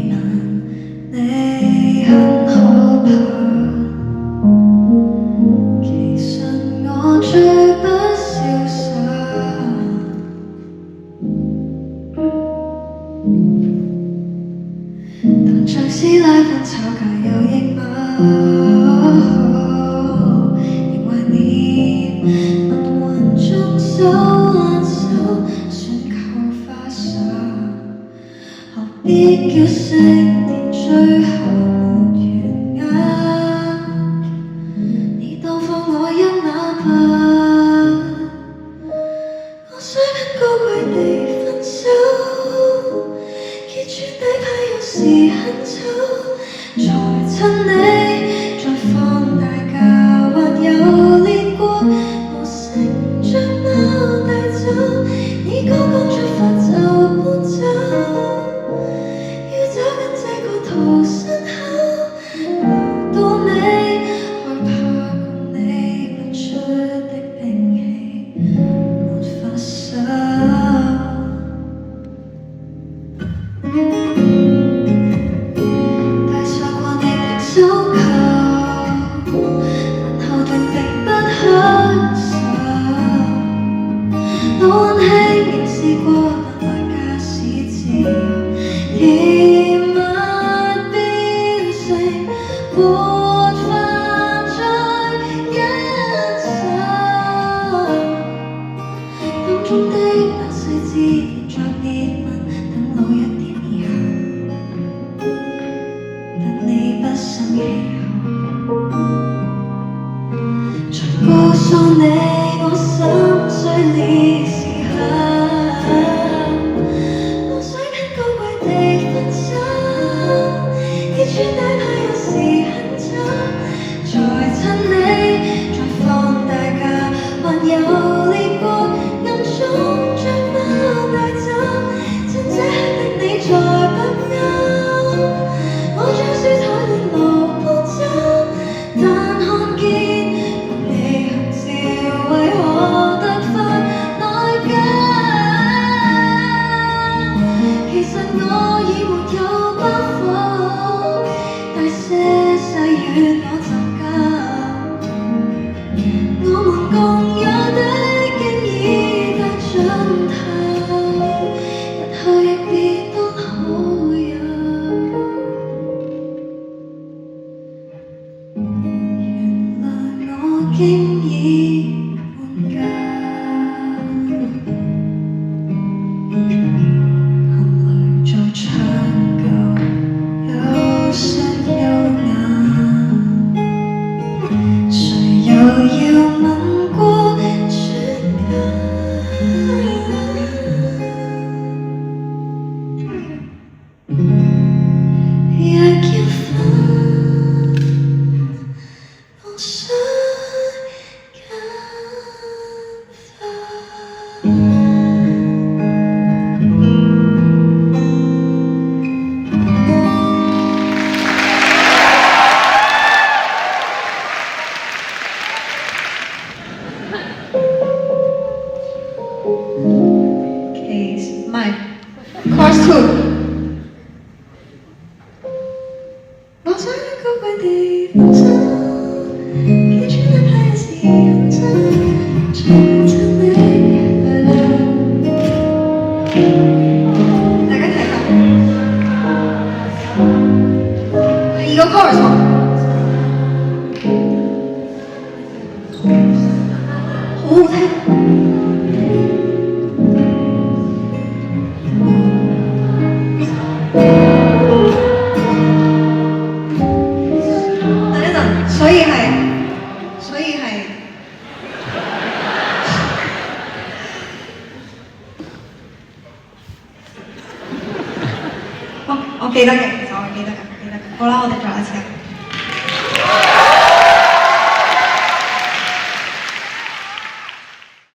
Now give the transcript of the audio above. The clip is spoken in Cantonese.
問你很可怕，其實我最不瀟灑。但像師奶般吵架有益嗎？仍懷念蜜運中手挽手選購花灑，何必叫聖殿最後沒懸崖？你當放我一馬吧，我想很高貴地分手，揭穿底牌有時很醜，才趁你再放大假，還有裂過無聲將貓帶走，你剛剛出發就搬走，要走緊這個逃生口，留到尾害怕共你拔出的兵器沒法收。帶上過你的手銬，但後段並不享受。老溫馨仍試過，但代價是自由。甜蜜變成沒法再忍受，當中的那細節現在別問，等老一點以後，但你不生氣後，才告訴你我心碎裂時候，我想很高貴地分手，揭穿底牌有時很醜，才趁你再放大假，還有裂過暗中將貓帶走，趁這刻的你再不勾，我將書台電腦搬走，但看見共你合照為何突發內疚？其實我已沒有包袱，大些細語我就交，我們共有的經已達盡頭，日後亦別當好友。原來我經已換架，含淚再唱舊有聲有眼，誰又要吻過轉眼？若要分，放手更快。Case Mike Chorus 2。我想很高貴地分手，揭穿底牌有時很醜，才趁你大家睇下第二個 chorus 喎，好好聽。等一陣，所以係，我記得嘅，其實我記得㗎。好啦，我哋再一次。